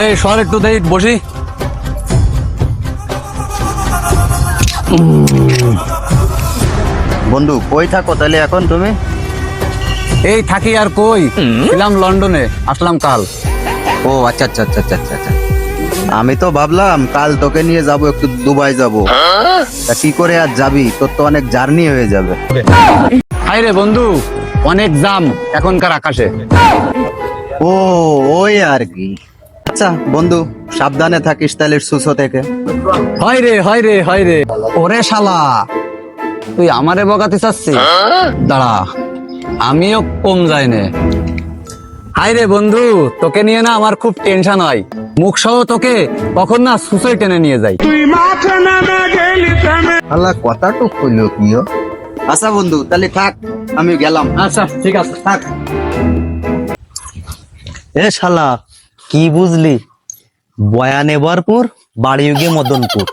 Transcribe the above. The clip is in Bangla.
এই সর একটু দেই বসি। বন্ধু কই থাকো তাহলে এখন তুমি? এই থাকি আর কই, ছিলাম লন্ডনে, আসলাম কাল। ও আচ্ছা আচ্ছা আচ্ছা আচ্ছা আচ্ছা আচ্ছা। আমি তো ভাবলাম কাল তোকে নিয়ে যাব একটু দুবাই যাব। তা কি করে আর যাবি, তোর তো অনেক জার্নি হয়ে যাবে। হাই রে বন্ধু, অনেক জাম এখনকার আকাশে। ও ওই আর কি। আচ্ছা বন্ধু সাবধানে থাকিস তাহলে সুসো থেকে। হয় রে হয় রে হয় রে। ওরে শালা, তুই আমারে বকাতে চাচ্ছিস? দাঁড়া, আমিও কম যাইনে। হাই রে বন্ধু, তোকে নিয়ে না আমার খুব টেনশন হয়। মুখ সহ তোকে কখন না সুসই টেনে নিয়ে যাই। আল্লাহ কথাটুকু কইলো কি ও? আচ্ছা বন্ধু তাহলে থাক, আমি গেলাম। আচ্ছা ঠিক আছে, থাক। এ শালা কি বুঝলি? বয়ান এবারপুর, বাড়ি গিয়ে মদনপুর।